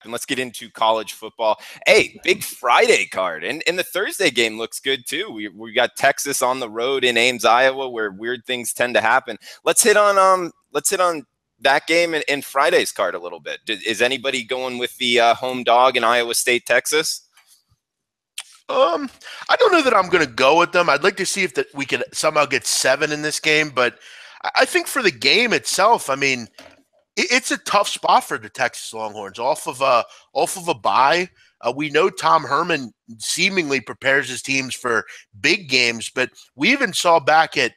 and let's get into college football. Hey, big Friday card, and the Thursday game looks good too. We got Texas on the road in Ames, Iowa, where weird things tend to happen. Let's hit on that game and Friday's card a little bit. Is anybody going with the home dog in Iowa State, Texas? I don't know that I'm going to go with them. I'd like to see if we can somehow get 7 in this game, but I think for the game itself, I mean, it's a tough spot for the Texas Longhorns off of a bye. We know Tom Herman seemingly prepares his teams for big games, but we even saw back at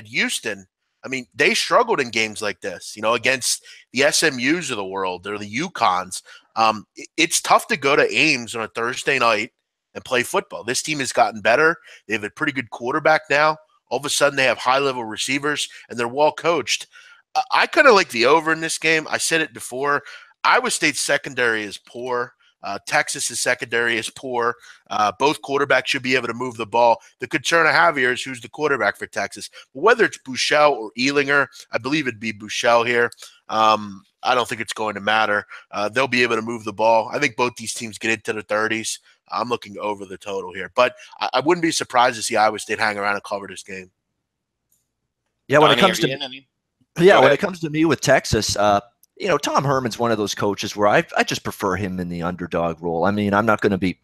Houston. I mean, they struggled in games like this, against the SMUs of the world or the UConns. It's tough to go to Ames on a Thursday night and play football. This team has gotten better. They have a pretty good quarterback now. All of a sudden, they have high-level receivers, and they're well-coached. I kind of like the over in this game. I said it before. Iowa State's secondary is poor. Texas's secondary is poor. Both quarterbacks should be able to move the ball. The concern I have here is who's the quarterback for Texas. Whether it's Buechele or Ehlinger, I believe it'd be Buechele here. I don't think it's going to matter. They'll be able to move the ball. I think both these teams get into the 30s. I'm looking over the total here. But I wouldn't be surprised to see Iowa State hang around and cover this game. Yeah, when it comes to me with Texas, Tom Herman's one of those coaches where I just prefer him in the underdog role. I mean, I'm not going to be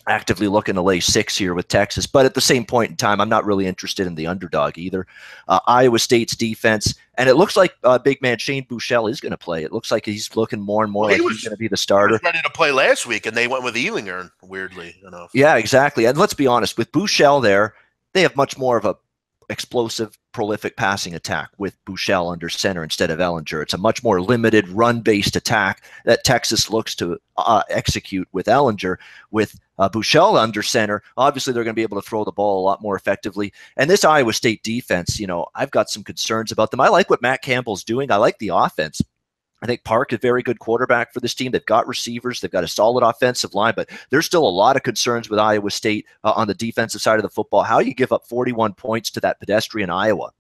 actively looking to lay 6 here with Texas, but at the same point in time, I'm not really interested in the underdog either. Iowa State's defense, and it looks like big man Shane Buechele is going to play. It looks like he's looking more and more like he's going to be the starter. He was ready to play last week, and they went with Ehlinger, weirdly enough. Yeah, exactly. And let's be honest, with Buechele there, they have much more of a explosive, prolific passing attack with Buechele under center instead of Ehlinger. It's a much more limited run-based attack that Texas looks to execute with Ehlinger. With Buechele under center, obviously they're going to be able to throw the ball a lot more effectively. And this Iowa State defense, I've got some concerns about them. I like what Matt Campbell's doing. I like the offense. I think Park is a very good quarterback for this team. They've got receivers. They've got a solid offensive line, but there's still a lot of concerns with Iowa State on the defensive side of the football. How you give up 41 points to that pedestrian Iowa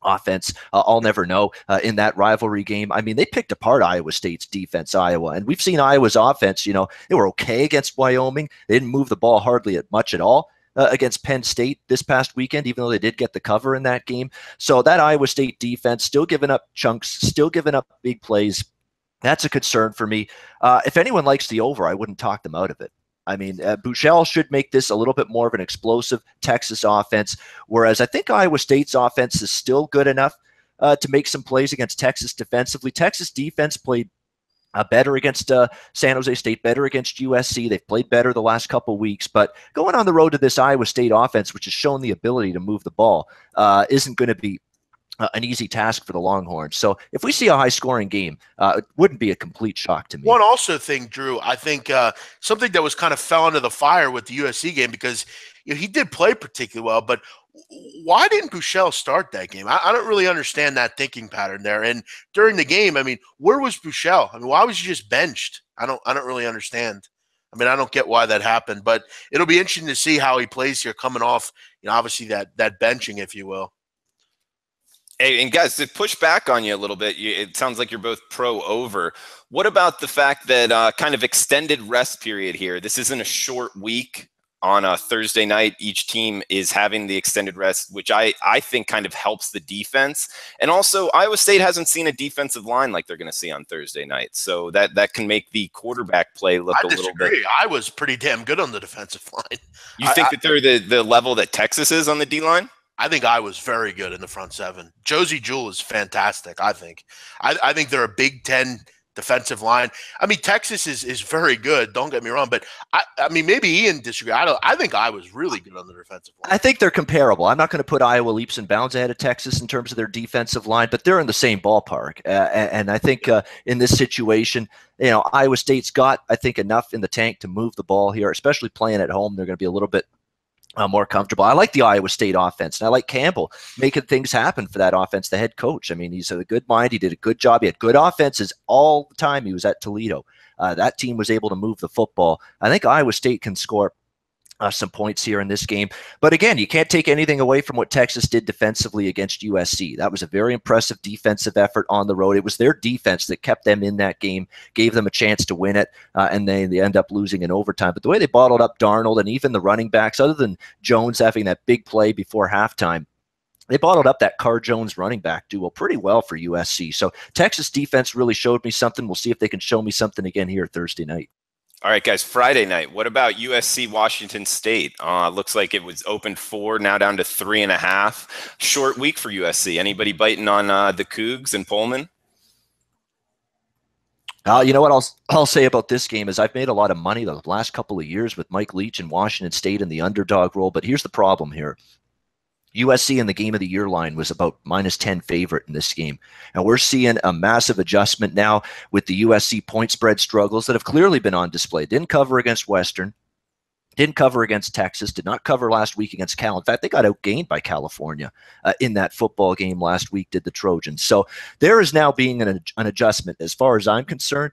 offense, I'll never know in that rivalry game. I mean, they picked apart Iowa State's defense, Iowa, and we've seen Iowa's offense, they were okay against Wyoming. They didn't move the ball hardly much at all against Penn State this past weekend, even though they did get the cover in that game. So that Iowa State defense still giving up chunks, still giving up big plays. That's a concern for me. If anyone likes the over, I wouldn't talk them out of it. I mean, Buechele should make this a little bit more of an explosive Texas offense, whereas I think Iowa State's offense is still good enough to make some plays against Texas defensively. Texas defense played better against San Jose State, better against USC. They've played better the last couple of weeks, but going on the road to this Iowa State offense, which has shown the ability to move the ball, isn't going to be an easy task for the Longhorns. So if we see a high-scoring game, it wouldn't be a complete shock to me. One also thing, Drew, I think something that was kind of fell into the fire with the USC game, because he did play particularly well, but why didn't Buechele start that game? I don't really understand that thinking pattern there. And during the game, I mean, where was Buechele? I mean, why was he just benched? I don't really understand. I mean, I don't get why that happened, but it'll be interesting to see how he plays here coming off, obviously that benching, if you will. Hey, and guys, to push back on you a little bit, it sounds like you're both pro over. What about the fact that kind of extended rest period here? This isn't a short week on a Thursday night. Each team is having the extended rest, which I think kind of helps the defense. And also, Iowa State hasn't seen a defensive line like they're going to see on Thursday night. So that can make the quarterback play look a little bit. I was pretty damn good on the defensive line. You think that they're the level that Texas is on the D-line? I think I was very good in the front seven. Josie Jewell is fantastic, I think. I think they're a Big Ten defensive line. I mean, Texas is very good, don't get me wrong, but I mean, maybe Ian disagree. I think I was really good on the defensive line. I think they're comparable. I'm not going to put Iowa leaps and bounds ahead of Texas in terms of their defensive line, but they're in the same ballpark. And I think in this situation, Iowa State's got, I think, enough in the tank to move the ball here, especially playing at home. They're going to be a little bit more comfortable. I like the Iowa State offense, and I like Campbell making things happen for that offense, the head coach. I mean, he's a good mind. He did a good job. He had good offenses all the time he was at Toledo. That team was able to move the football. I think Iowa State can score some points here in this game. But again, you can't take anything away from what Texas did defensively against USC. That was a very impressive defensive effort on the road. It was their defense that kept them in that game, gave them a chance to win it, and they end up losing in overtime. But the way they bottled up Darnold and even the running backs, other than Jones having that big play before halftime, they bottled up that Carr-Jones running back duo pretty well for USC. So Texas defense really showed me something. We'll see if they can show me something again here Thursday night. All right, guys, Friday night. What about USC Washington State? Looks like it was open 4, now down to 3.5. Short week for USC. Anybody biting on the Cougs and Pullman? You know what I'll say about this game is I've made a lot of money the last couple of years with Mike Leach and Washington State in the underdog role, but here's the problem here. USC in the game of the year line was about -10 favorite in this game. And we're seeing a massive adjustment now with the USC point spread struggles that have clearly been on display. Didn't cover against Western, didn't cover against Texas, did not cover last week against Cal. In fact, they got outgained by California in that football game last week, did the Trojans. So there is now being an adjustment. As far as I'm concerned,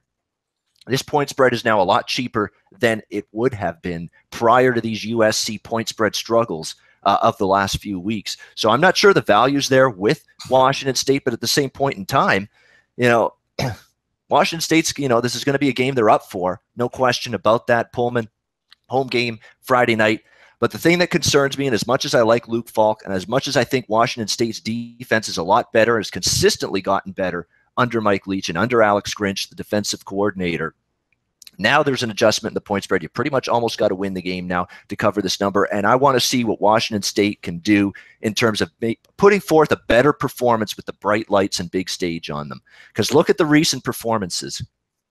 this point spread is now a lot cheaper than it would have been prior to these USC point spread struggles of the last few weeks. So I'm not sure the value's there with Washington State, but at the same point in time, Washington State's, this is going to be a game they're up for. No question about that. Pullman, home game Friday night. But the thing that concerns me, and as much as I like Luke Falk, and as much as I think Washington State's defense is a lot better, has consistently gotten better under Mike Leach and under Alex Grinch, the defensive coordinator, now there's an adjustment in the point spread. You pretty much almost got to win the game now to cover this number. And I want to see what Washington State can do in terms of putting forth a better performance with the bright lights and big stage on them. Because look at the recent performances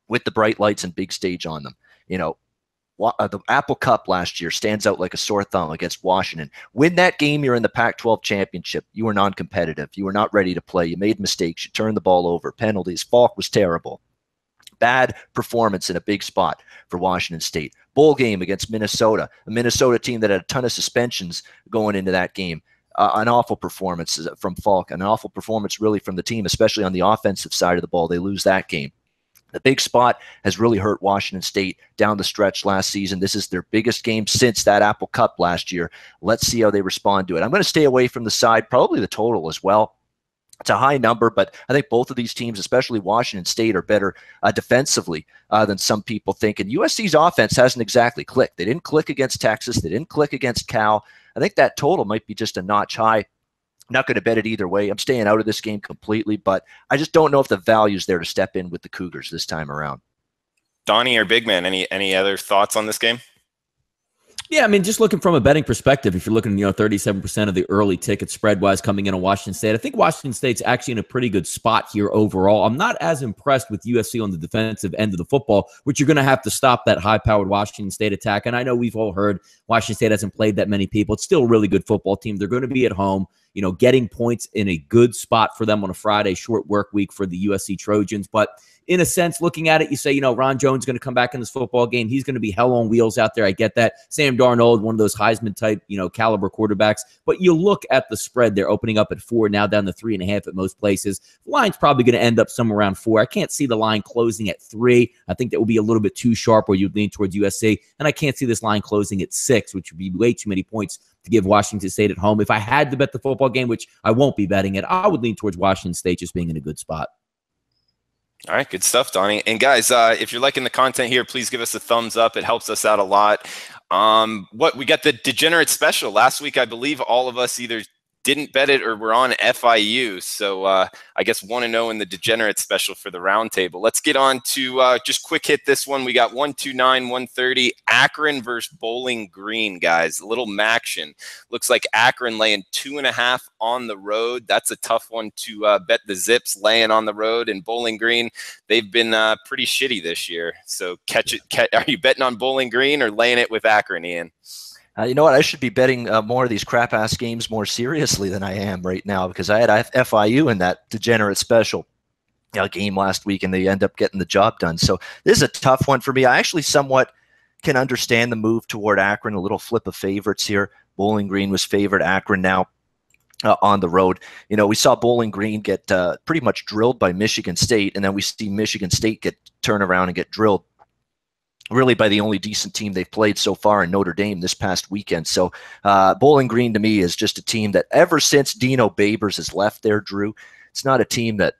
with the bright lights and big stage on them. The Apple Cup last year stands out like a sore thumb against Washington. Win that game, you're in the Pac-12 championship. You were non-competitive. You were not ready to play. You made mistakes. You turned the ball over. Penalties. Falk was terrible. Bad performance in a big spot for Washington State. Bowl game against Minnesota, a Minnesota team that had a ton of suspensions going into that game. An awful performance from Falk, an awful performance really from the team, especially on the offensive side of the ball. They lose that game. The big spot has really hurt Washington State down the stretch last season. This is their biggest game since that Apple Cup last year. Let's see how they respond to it. I'm going to stay away from the side, probably the total as well. It's a high number, but I think both of these teams, especially Washington State, are better defensively than some people think. And USC's offense hasn't exactly clicked. They didn't click against Texas. They didn't click against Cal. I think that total might be just a notch high. I'm not going to bet it either way. I'm staying out of this game completely, but I just don't know if the value's there to step in with the Cougars this time around. Donnie or Big Man, any other thoughts on this game? Yeah, I mean, just looking from a betting perspective, if you're looking, 37% of the early ticket spread-wise coming in on Washington State, I think Washington State's actually in a pretty good spot here overall. I'm not as impressed with USC on the defensive end of the football, which you're going to have to stop that high-powered Washington State attack. And I know we've all heard Washington State hasn't played that many people. It's still a really good football team. They're going to be at home, getting points in a good spot for them on a Friday, short work week for the USC Trojans. But in a sense, looking at it, you say, Ron Jones is going to come back in this football game. He's going to be hell on wheels out there. I get that. Sam Darnold, one of those Heisman-type, caliber quarterbacks. But you look at the spread. They're opening up at 4, now down to 3.5 at most places. The line's probably going to end up somewhere around 4. I can't see the line closing at 3. I think that would be a little bit too sharp where you'd lean towards USC. And I can't see this line closing at 6, which would be way too many points to give Washington State at home. If I had to bet the football game, which I won't be betting it, I would lean towards Washington State just being in a good spot. All right, good stuff, Donnie. And guys, if you're liking the content here, please give us a thumbs up. It helps us out a lot. We got the degenerate special last week. I believe all of us either didn't bet it or were on FIU. So I guess 1-0 in the degenerate special for the Roundtable. Let's get on to just quick hit this one. We got 129, 130, Akron versus Bowling Green, guys. A little Maction. Looks like Akron laying 2.5 on the road. That's a tough one to bet the Zips laying on the road. And Bowling Green, they've been pretty shitty this year. So are you betting on Bowling Green or laying it with Akron, Ian? You know what? I should be betting more of these crap-ass games more seriously than I am right now because I had FIU in that degenerate special game last week, and they end up getting the job done. So this is a tough one for me. I actually somewhat can understand the move toward Akron, a little flip of favorites here. Bowling Green was favored. Akron now on the road. We saw Bowling Green get pretty much drilled by Michigan State, and then we see Michigan State turn around and get drilled really by the only decent team they've played so far in Notre Dame this past weekend. So Bowling Green to me is just a team that ever since Dino Babers has left there, Drew, it's not a team that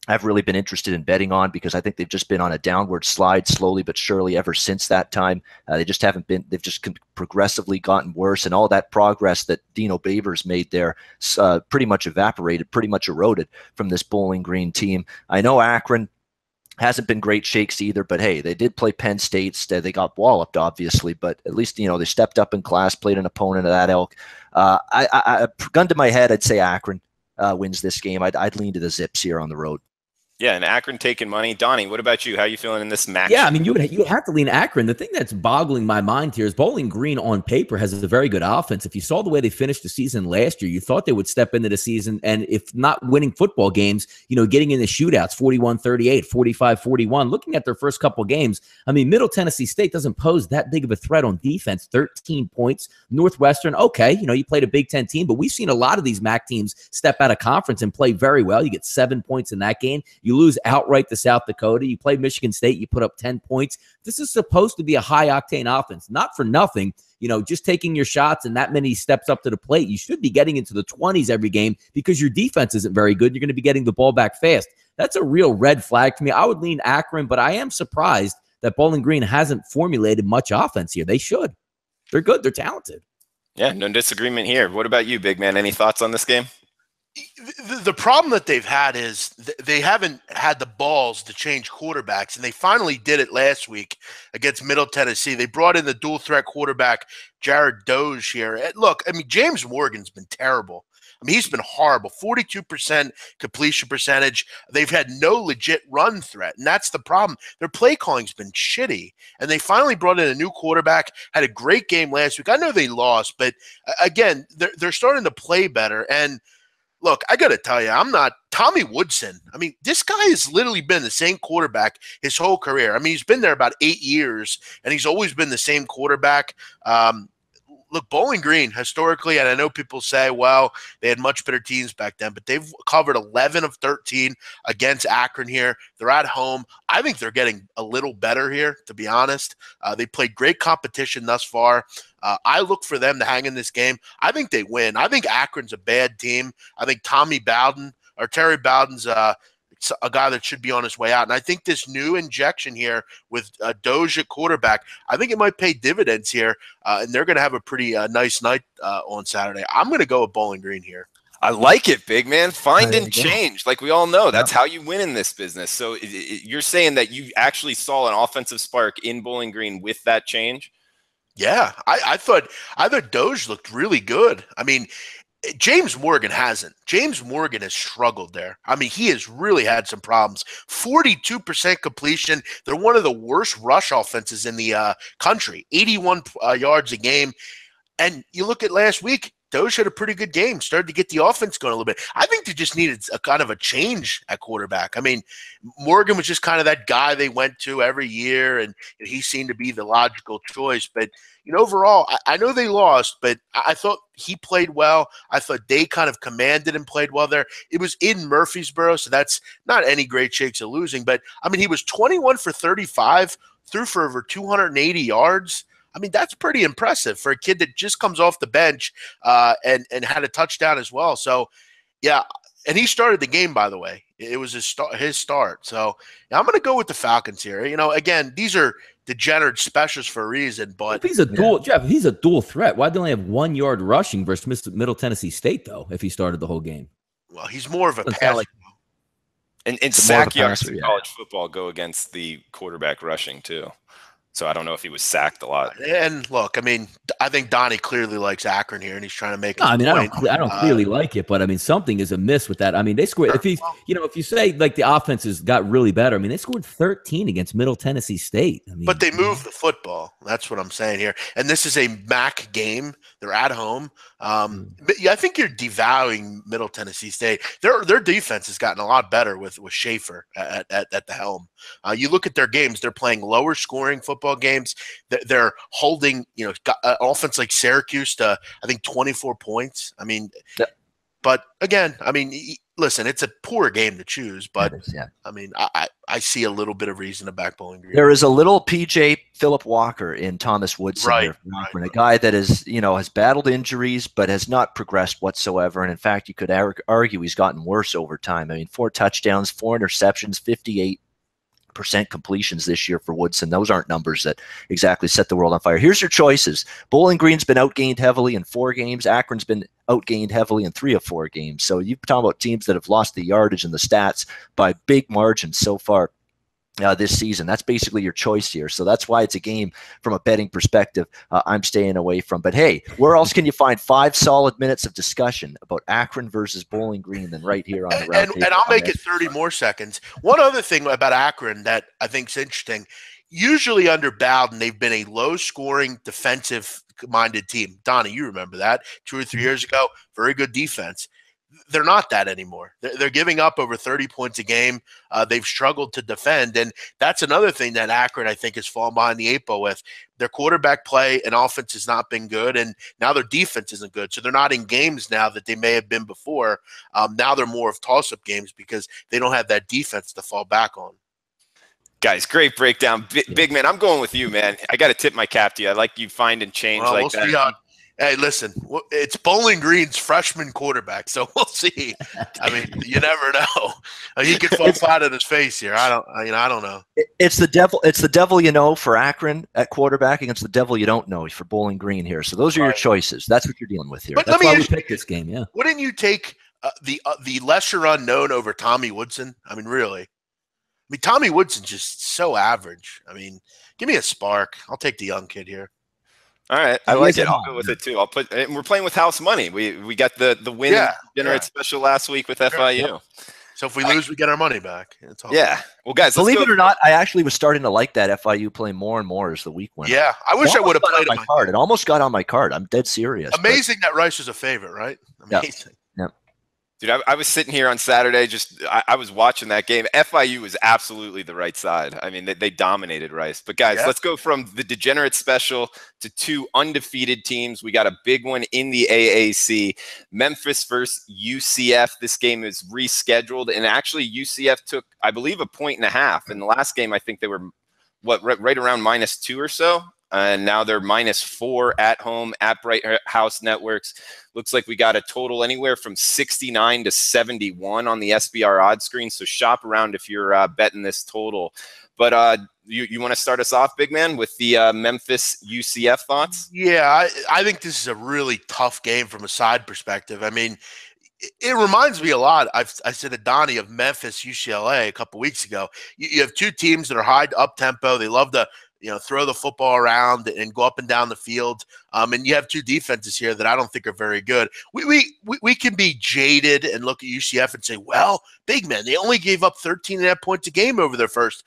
I've really been interested in betting on because I think they've just been on a downward slide slowly but surely ever since that time. They just haven't been, they've just progressively gotten worse, and all that progress that Dino Babers made there pretty much evaporated, pretty much eroded from this Bowling Green team. I know Akron hasn't been great shakes either, but hey, they did play Penn State. They got walloped, obviously, but at least, they stepped up in class, played an opponent of that ilk. Gun to my head, I'd say Akron wins this game. I'd lean to the Zips here on the road. Yeah, and Akron taking money. Donnie, what about you? How are you feeling in this match? Yeah, I mean, you would have to lean Akron. The thing that's boggling my mind here is Bowling Green on paper has a very good offense. If you saw the way they finished the season last year, you thought they would step into the season, and if not winning football games, getting in the shootouts, 41-38, 45-41. Looking at their first couple games, I mean, Middle Tennessee State doesn't pose that big of a threat on defense. 13 points. Northwestern, okay, you played a Big Ten team, but we've seen a lot of these MAC teams step out of conference and play very well. You get 7 points in that game. You lose outright to South Dakota. You play Michigan State. You put up 10 points. This is supposed to be a high-octane offense. Not for nothing, just taking your shots and that many steps up to the plate. You should be getting into the 20s every game because your defense isn't very good. You're going to be getting the ball back fast. That's a real red flag to me. I would lean Akron, but I am surprised that Bowling Green hasn't formulated much offense here. They should. They're good. They're talented. Yeah, no disagreement here. What about you, big man? Any thoughts on this game? The problem that they've had is they haven't had the balls to change quarterbacks, and they finally did it last week against Middle Tennessee. They brought in the dual-threat quarterback, Jared Doge here. And look, I mean, James Morgan's been terrible. I mean, he's been horrible. 42% completion percentage. They've had no legit run threat, and that's the problem. Their play calling's been shitty, and they finally brought in a new quarterback, had a great game last week. I know they lost, but again, they're starting to play better. And look, I got to tell you, I'm not Tommy Woodson. I mean, this guy has literally been the same quarterback his whole career. I mean, he's been there about 8 years, and he's always been the same quarterback. Look, Bowling Green, historically, and I know people say, well, they had much better teams back then, but they've covered 11 of 13 against Akron here. They're at home. I think they're getting a little better here, to be honest. They played great competition thus far. I look for them to hang in this game. I think they win. I think Akron's a bad team. I think Terry Bowden's a guy that should be on his way out. And I think this new injection here with Doge at quarterback, I think it might pay dividends here, and they're going to have a pretty nice night on Saturday. I'm going to go with Bowling Green here. I like it, big man. Find and change. Like we all know, that's how you win in this business. So you're saying that you actually saw an offensive spark in Bowling Green with that change? Yeah, I thought Doge looked really good. I mean, James Morgan hasn't. James Morgan has struggled there. I mean, he has really had some problems. 42% completion. They're one of the worst rush offenses in the country. 81 yards a game. And you look at last week, Doge had a pretty good game, started to get the offense going a little bit. I think they just needed a kind of a change at quarterback. I mean, Morgan was just kind of that guy they went to every year, and he seemed to be the logical choice. But, overall, I know they lost, but I thought he played well. I thought they kind of commanded and played well there. It was in Murfreesboro, so that's not any great shakes of losing. But, I mean, he was 21 for 35, threw for over 280 yards. I mean, that's pretty impressive for a kid that just comes off the bench and had a touchdown as well. So, yeah, and he started the game, by the way. It was his start. So, yeah, I'm going to go with the Falcons here. Again, these are degenerate specials for a reason. But if he's a dual, Jeff, if he's a dual threat, why do they only have 1 yard rushing versus Middle Tennessee State, though, if he started the whole game? Well, he's more of a passer. And sack yards in college football go against the quarterback rushing, too. So I don't know if he was sacked a lot. And look, I mean, I think Donnie clearly likes Akron here, and he's trying to make. I don't clearly like it, but I mean, something is amiss with that. I mean, they scored. If you say like the offenses got really better, I mean, they scored 13 against Middle Tennessee State. I mean, but they moved the football. That's what I'm saying here. And this is a MAC game. They're at home. But yeah, I think you're devaluing Middle Tennessee State. Their defense has gotten a lot better with Schaefer at the helm. You look at their games; they're playing lower scoring football games. They're holding, offense like Syracuse to I think 24 points. I mean, but again, I mean, listen, it's a poor game to choose, but yeah. I mean, I see a little bit of reason to back Bowling Green. There is a little PJ Philip Walker in Thomas Woodson here from Akron, a guy that is, has battled injuries but has not progressed whatsoever. And in fact, you could argue he's gotten worse over time. I mean, 4 touchdowns, 4 interceptions, 58% completions this year for Woodson. Those aren't numbers that exactly set the world on fire. Here's your choices. Bowling Green's been outgained heavily in 4 games. Akron's been outgained heavily in 3 of 4 games. So you're talking about teams that have lost the yardage and the stats by big margins so far this season. That's basically your choice here. So that's why it's a game from a betting perspective I'm staying away from. But hey, where else can you find 5 solid minutes of discussion about Akron versus Bowling Green than right here on the Roundtable? And I'll make it 30 more seconds. One other thing about Akron that I think is interesting, usually under Bowden, they've been a low-scoring, defensive-minded team. Donnie, you remember that 2 or 3 years ago. Very good defense. They're not that anymore. They're giving up over 30 points a game. They've struggled to defend, and that's another thing that Akron, I think, has fallen behind the 8 ball with. Their quarterback play and offense has not been good, and now their defense isn't good. So they're not in games now that they may have been before. Now they're more of toss-up games because they don't have that defense to fall back on. Guys, great breakdown. Big man, I'm going with you, man. I got to tip my cap to you. I like you find and change like that. Hey, listen, it's Bowling Green's freshman quarterback, so we'll see. I mean, you never know. He could fall flat on his face here. I don't know. It's the devil. It's the devil you know for Akron at quarterback against the devil you don't know for Bowling Green here. So those are your choices. That's what you're dealing with here. But That's why we picked this game. Yeah. Wouldn't you take the lesser unknown over Tommy Woodson? I mean, really? I mean, Tommy Woodson's just so average. I mean, give me a spark. I'll take the young kid here. All right, I like it. I'll go with it too. And we're playing with house money. We got the win degenerate special last week with FIU. Yeah. So if we lose, we get our money back. Yeah. Well, guys, believe it or not, I actually was starting to like that FIU play more and more as the week went. Yeah, I wish I would have played on my card. It almost got on my card. I'm dead serious. Amazing that Rice was a favorite, right? Amazing. Yeah. Dude, I was sitting here on Saturday. I was watching that game. FIU was absolutely the right side. I mean, they dominated Rice. But guys, let's go from the degenerate special to 2 undefeated teams. We got a big one in the AAC. Memphis versus UCF. This game is rescheduled, and actually UCF took, I believe, 1.5 points. In the last game, I think they were right around -2 or so. And now they're -4 at home at Bright House Networks. Looks like we got a total anywhere from 69 to 71 on the SBR odds screen. So shop around if you're betting this total. But you want to start us off, big man, with the Memphis UCF thoughts? Yeah, I think this is a really tough game from a side perspective. I mean, it reminds me a lot. I said to Donnie of Memphis UCLA a couple weeks ago. You have 2 teams that are high up tempo. They love to throw the football around and go up and down the field. And you have 2 defenses here that I don't think are very good. We can be jaded and look at UCF and say, well, big man, they only gave up 13.5 points a game over their first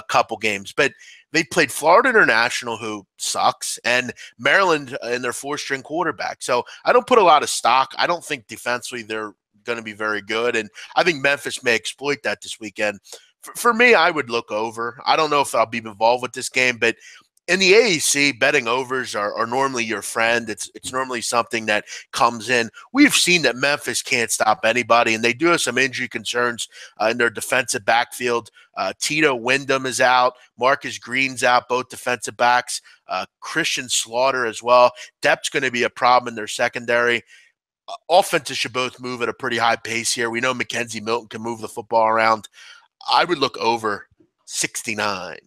couple games. But they played Florida International, who sucks, and Maryland in their 4-string quarterback. So I don't put a lot of stock. I don't think defensively they're going to be very good. And I think Memphis may exploit that this weekend. For me, I would look over. I don't know if I'll be involved with this game, but in the AAC, betting overs are normally your friend. It's normally something that comes in. We've seen that Memphis can't stop anybody, and they do have some injury concerns in their defensive backfield. Tito Wyndham is out. Marcus Green's out, both defensive backs. Christian Slaughter as well. Depth's going to be a problem in their secondary. Offenses should both move at a pretty high pace here. We know Mackenzie Milton can move the football around. I would look over 69.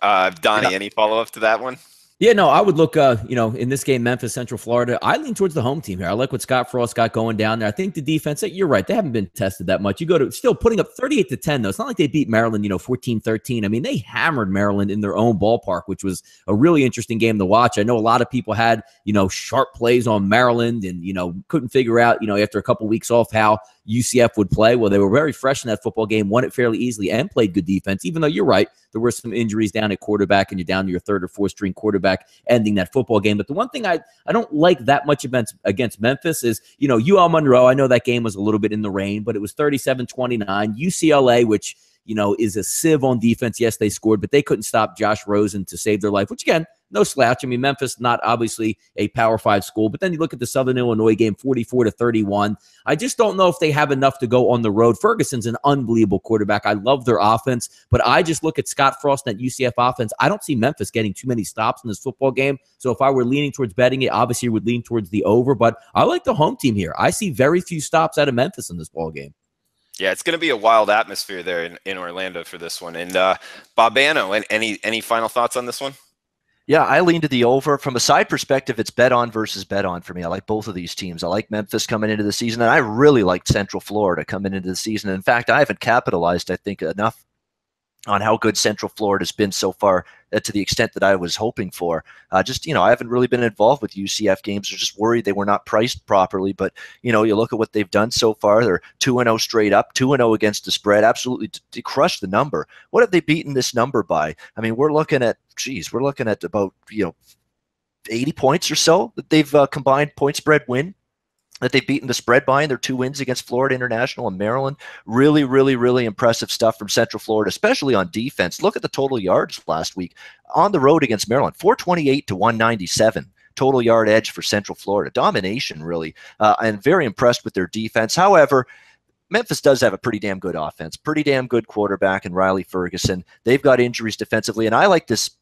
Donnie, any follow-up to that one? Yeah, no, I would look, in this game, Memphis, Central Florida, I lean towards the home team here. I like what Scott Frost got going down there. I think the defense, you're right, they haven't been tested that much. You go to still putting up 38-10, though. It's not like they beat Maryland, 14-13. I mean, they hammered Maryland in their own ballpark, which was a really interesting game to watch. I know a lot of people had, sharp plays on Maryland and, couldn't figure out, after a couple weeks off how UCF would play. Well, they were very fresh in that football game, won it fairly easily, and played good defense, even though you're right, there were some injuries down at quarterback, and you're down to your 3rd or 4th string quarterback ending that football game. But the one thing I don't like that much against Memphis is, UL Monroe, I know that game was a little bit in the rain, but it was 37-29. UCLA, which, is a sieve on defense. Yes, they scored, but they couldn't stop Josh Rosen to save their life, which, again, no slouch. I mean, Memphis, not obviously a Power 5 school, but then you look at the Southern Illinois game, 44-31. I just don't know if they have enough to go on the road. Ferguson's an unbelievable quarterback. I love their offense, but I just look at Scott Frost and that UCF offense. I don't see Memphis getting too many stops in this football game. So if I were leaning towards betting it, obviously would lean towards the over, but I like the home team here. I see very few stops out of Memphis in this ball game. Yeah, it's going to be a wild atmosphere there in Orlando for this one. And Bobano, any final thoughts on this one? Yeah, I lean to the over. From a side perspective, it's bet on versus bet on for me. I like both of these teams. I like Memphis coming into the season, and I really like Central Florida coming into the season. In fact, I haven't capitalized, I think, enough on how good Central Florida has been so far to the extent that I was hoping for. I haven't really been involved with UCF games. I'm just worried they were not priced properly. But, you look at what they've done so far. They're 2-0 straight up, 2-0 against the spread, absolutely crushed the number. What have they beaten this number by? I mean, we're looking at about, 80 points or so that they've combined point spread win that they've beaten the spread by in their 2 wins against Florida International and Maryland. Really, really, really impressive stuff from Central Florida, especially on defense. Look at the total yards last week on the road against Maryland, 428 to 197. Total yard edge for Central Florida. Domination, really, and very impressed with their defense. However, Memphis does have a pretty damn good offense, pretty damn good quarterback in Riley Ferguson. They've got injuries defensively, and I like this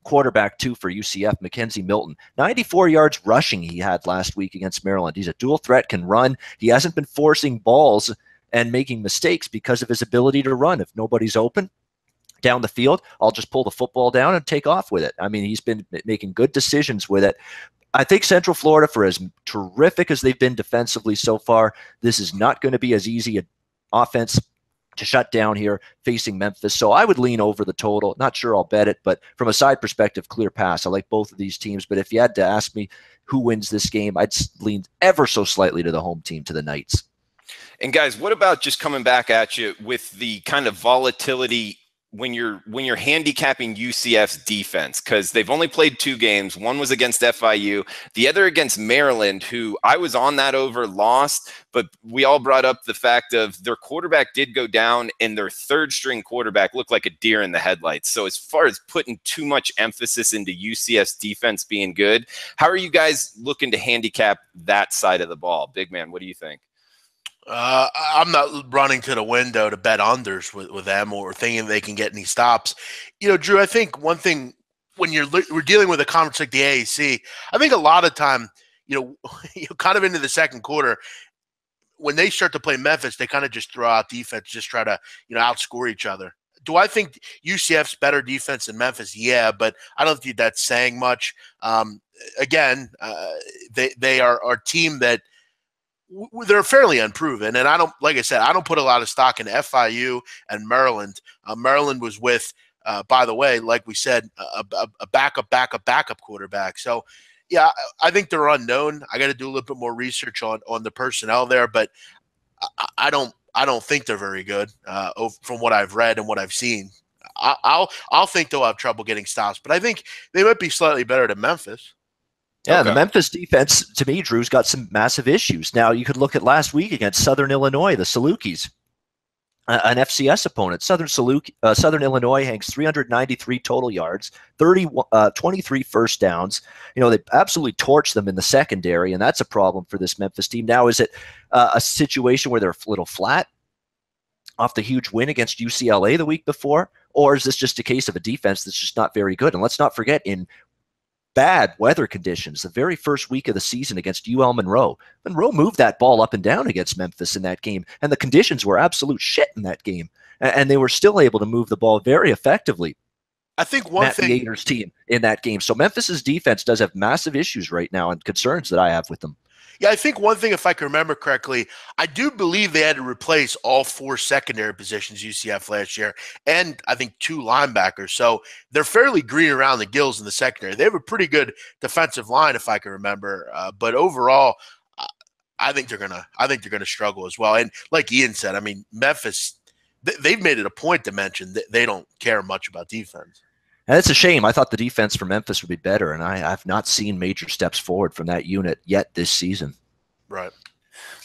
quarterback too for UCF, Mackenzie Milton. 94 yards rushing he had last week against Maryland. He's a dual threat, can run. He hasn't been forcing balls and making mistakes because of his ability to run. If nobody's open down the field, I'll just pull the football down and take off with it. I mean, he's been making good decisions with it. I think Central Florida, for as terrific as they've been defensively so far, this is not going to be as easy an offense to shut down here facing Memphis. So I would lean over the total. Not sure I'll bet it, but from a side perspective, clear pass. I like both of these teams, but if you had to ask me who wins this game, I'd lean ever so slightly to the home team, to the Knights. And guys, what about just coming back at you with the kind of volatility when you're handicapping UCF's defense, because they've only played 2 games. One was against FIU, the other against Maryland, who I was on that over, lost, but we all brought up the fact of their quarterback did go down and their 3rd string quarterback looked like a deer in the headlights. So as far as putting too much emphasis into UCF's defense being good, how are you guys looking to handicap that side of the ball? Big man, what do you think? I'm not running to the window to bet unders with them or thinking they can get any stops. Drew, I think one thing when we're dealing with a conference like the AAC, I think a lot of time, kind of into the second quarter, when they start to play Memphis, they kind of just throw out defense, just try to, outscore each other. Do I think UCF's better defense than Memphis? Yeah, but I don't think that's saying much. Again, they are a team that they're fairly unproven, and I don't put a lot of stock in FIU and Maryland. Maryland was with, by the way, like we said, a backup quarterback. So, yeah, I think they're unknown. I got to do a little bit more research on the personnel there, but I don't think they're very good from what I've read and what I've seen. I'll think they'll have trouble getting stops, but I think they might be slightly better than Memphis. Yeah, okay. The Memphis defense, to me, Drew's got some massive issues. Now, you could look at last week against Southern Illinois, the Salukis, an FCS opponent. Southern Illinois hangs 393 total yards, 23 first downs. They absolutely torched them in the secondary, and that's a problem for this Memphis team. Now, is it a situation where they're a little flat off the huge win against UCLA the week before, or is this just a case of a defense that's just not very good? And let's not forget, in bad weather conditions, the very first week of the season against UL Monroe, Monroe moved that ball up and down against Memphis in that game, and the conditions were absolute shit in that game, and they were still able to move the ball very effectively. I think Matt Theater's team in that game. So Memphis's defense does have massive issues right now and concerns that I have with them. Yeah, I think one thing, if I can remember correctly, I do believe they had to replace all 4 secondary positions UCF last year, and I think 2 linebackers. So they're fairly green around the gills in the secondary. They have a pretty good defensive line, if I can remember. But overall, I think they're gonna struggle as well. And like Ian said, I mean, Memphis, they've made it a point to mention that they don't care much about defense. And it's a shame. I thought the defense for Memphis would be better, and I've not seen major steps forward from that unit yet this season. Right.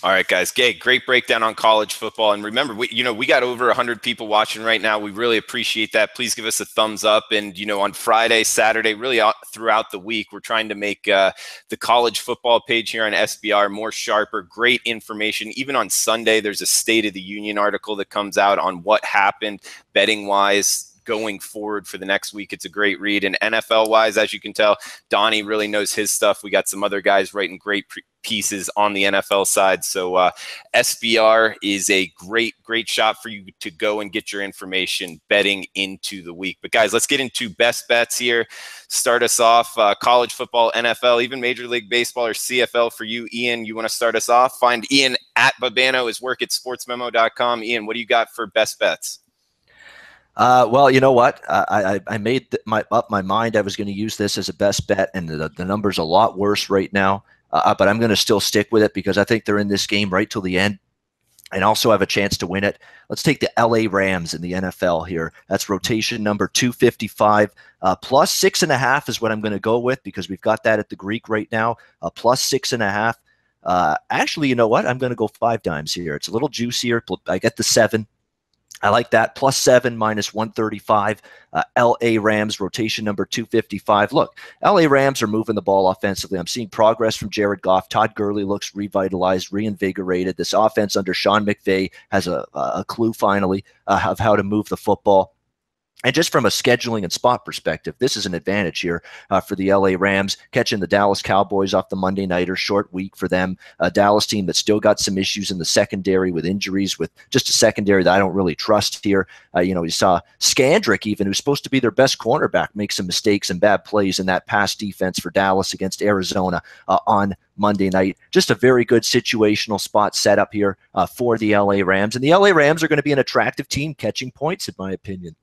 All right, guys. Great breakdown on college football. And remember, we got over 100 people watching right now. We really appreciate that. Please give us a thumbs up. And, on Friday, Saturday, really throughout the week, we're trying to make the college football page here on SBR more sharper. Great information. Even on Sunday, there's a State of the Union article that comes out on what happened betting-wise going forward for the next week. It's a great read. And NFL-wise, as you can tell, Donnie really knows his stuff. We got some other guys writing great pieces on the NFL side. So SBR is a great shop for you to go and get your information betting into the week. But guys, let's get into best bets here. Start us off, college football, NFL, even Major League Baseball or CFL for you. Ian, you want to start us off? Find Ian at Babano, his work at sportsmemo.com. Ian, what do you got for best bets? Well, you know what? I made up my mind I was going to use this as a best bet, and the number's a lot worse right now. But I'm going to still stick with it because I think they're in this game right till the end and also have a chance to win it. Let's take the LA Rams in the NFL here. That's rotation number 255. Plus 6.5 is what I'm going to go with because we've got that at the Greek right now. Plus 6.5. Actually, you know what? I'm going to go 5 dimes here. It's a little juicier. I get the 7. I like that. Plus 7 minus 135. LA Rams, rotation number 255. Look, LA Rams are moving the ball offensively. I'm seeing progress from Jared Goff. Todd Gurley looks revitalized, reinvigorated. This offense under Sean McVay has a clue finally of how to move the football. And just from a scheduling and spot perspective, this is an advantage here for the LA Rams, catching the Dallas Cowboys off the Monday nighter, short week for them. A Dallas team that's still got some issues in the secondary with injuries, with just a secondary that I don't really trust here. You saw Scandrick, even, who's supposed to be their best cornerback, make some mistakes and bad plays in that pass defense for Dallas against Arizona on Monday night. Just a very good situational spot set up here for the LA Rams. And the LA Rams are going to be an attractive team catching points, in my opinion.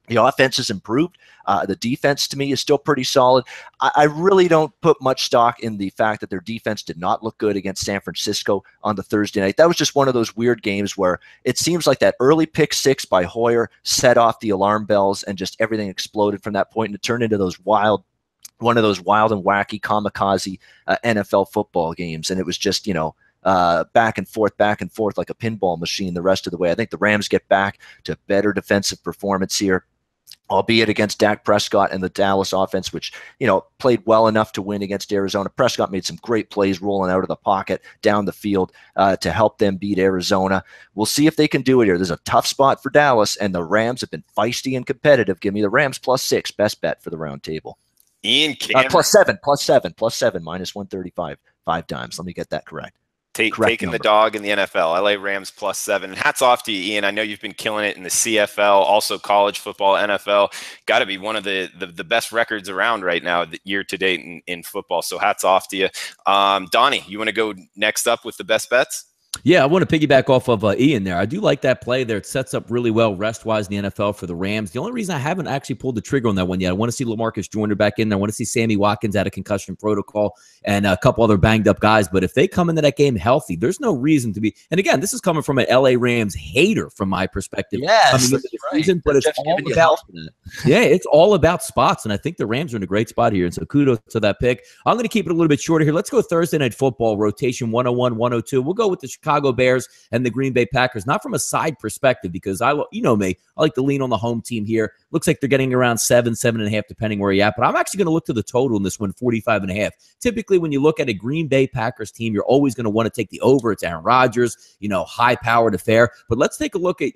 The offense has improved. The defense, to me, is still pretty solid. I really don't put much stock in the fact that their defense did not look good against San Francisco on the Thursday night. That was just one of those weird games where it seems like that early pick 6 by Hoyer set off the alarm bells and just everything exploded from that point, and it turned into one of those wild and wacky kamikaze NFL football games. And it was just, back and forth like a pinball machine the rest of the way. I think the Rams get back to better defensive performance here, albeit against Dak Prescott and the Dallas offense, which, played well enough to win against Arizona. Prescott made some great plays rolling out of the pocket down the field to help them beat Arizona. We'll see if they can do it here. There's a tough spot for Dallas, and the Rams have been feisty and competitive. Give me the Rams plus 6, best bet for the round table. Ian Cameron. Plus 7, minus 135, 5 times. Let me get that correct. Taking the dog in the NFL, LA Rams plus 7. Hats off to you, Ian. I know you've been killing it in the CFL, also college football, NFL. Got to be one of the best records around right now, year to date in football. So hats off to you. Donnie, you want to go next up with the best bets? Yeah, I want to piggyback off of Ian there. I do like that play there. It sets up really well rest-wise in the NFL for the Rams. The only reason I haven't actually pulled the trigger on that one yet, I want to see LaMarcus Joyner back in there. I want to see Sammy Watkins out of concussion protocol and a couple other banged-up guys. But if they come into that game healthy, there's no reason to be – and again, this is coming from an LA Rams hater from my perspective. Yes, coming into the season, but it's all about – yeah, it's all about spots, and I think the Rams are in a great spot here. And so kudos to that pick. I'm going to keep it a little bit shorter here. Let's go Thursday Night Football, rotation 101, 102. We'll go with the Chicago Bears and the Green Bay Packers, not from a side perspective, because you know me, I like to lean on the home team here. Looks like they're getting around 7.5, depending where you're at. But I'm actually going to look to the total in this one, 45.5. Typically, when you look at a Green Bay Packers team, you're always going to want to take the over. It's Aaron Rodgers, high-powered affair. But let's take a look at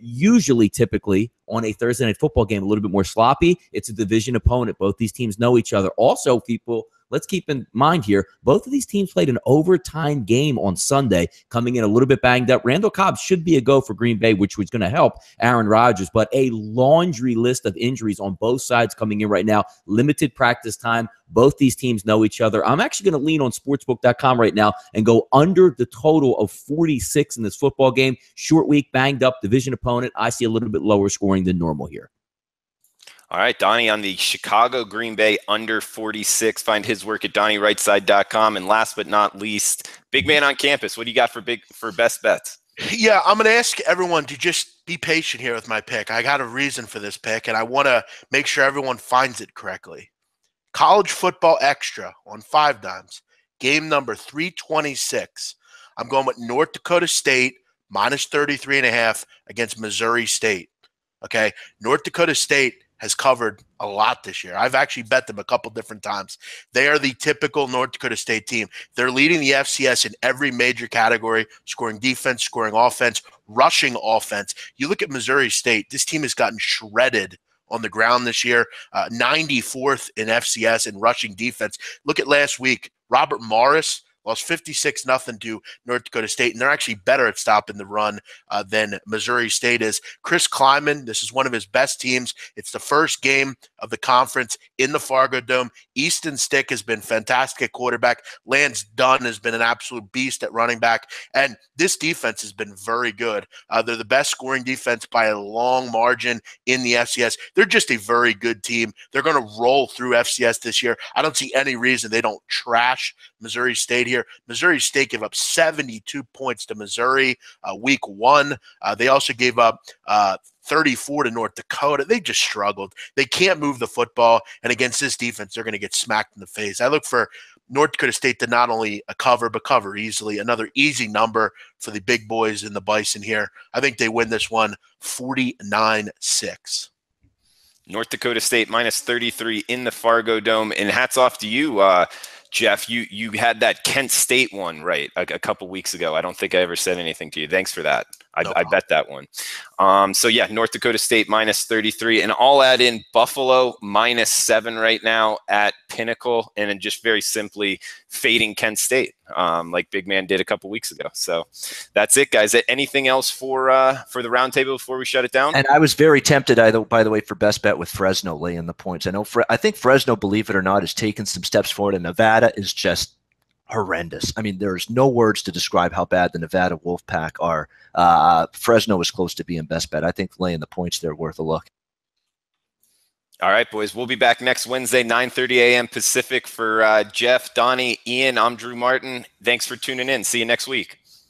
typically, on a Thursday Night Football game, a little bit more sloppy. It's a division opponent. Both these teams know each other. Also, people, let's keep in mind here, both of these teams played an overtime game on Sunday, coming in a little bit banged up. Randall Cobb should be a go for Green Bay, which was going to help Aaron Rodgers, but a laundry list of injuries on both sides coming in right now. Limited practice time. Both these teams know each other. I'm actually going to lean on sportsbook.com right now and go under the total of 46 in this football game. Short week, banged up, division opponent. I see a little bit lower scoring than normal here. All right, Donnie on the Chicago Green Bay under 46. Find his work at DonnieRightside.com. And last but not least, big man on campus. What do you got for best bets? Yeah, I'm going to ask everyone to just be patient here with my pick. I got a reason for this pick, and I want to make sure everyone finds it correctly. College football extra on 5 dimes, game number 326. I'm going with North Dakota State minus 33.5 against Missouri State. Okay, North Dakota State has covered a lot this year. I've actually bet them a couple different times. They are the typical North Dakota State team. They're leading the FCS in every major category, scoring defense, scoring offense, rushing offense. You look at Missouri State, this team has gotten shredded on the ground this year, 94th in FCS in rushing defense. Look at last week, Robert Morris lost 56-0 to North Dakota State, and they're actually better at stopping the run than Missouri State is. Chris Kleiman, this is one of his best teams. It's the first game of the conference in the Fargo Dome. Easton Stick has been fantastic at quarterback. Lance Dunn has been an absolute beast at running back, and this defense has been very good. They're the best scoring defense by a long margin in the FCS. They're just a very good team. They're going to roll through FCS this year. I don't see any reason they don't trash Missouri State here. Missouri State gave up 72 points to Missouri week 1. They also gave up 34 to North Dakota. They just struggled. They can't move the football, and against this defense, they're going to get smacked in the face. I look for North Dakota State to not only cover, but cover easily. Another easy number for the big boys in the Bison here. I think they win this one 49-6. North Dakota State minus 33 in the Fargo Dome. And hats off to you, Jeff. You had that Kent State one right a couple weeks ago. I don't think I ever said anything to you. Thanks for that. I bet that one. So yeah, North Dakota State minus 33, and I'll add in Buffalo minus 7 right now at Pinnacle, and then just very simply fading Kent State, like Big Man did a couple weeks ago. So that's it, guys. Anything else for the roundtable before we shut it down? And I was very tempted, by the way, for best bet with Fresno laying the points. I think Fresno, believe it or not, has taken some steps forward, and Nevada is just horrendous. I mean, there's no words to describe how bad the Nevada Wolfpack are. Fresno is close to being best bet. I think laying the points there worth a look. All right, boys. We'll be back next Wednesday, 9:30 a.m. Pacific. For Jeff, Donnie, Ian, I'm Drew Martin. Thanks for tuning in. See you next week.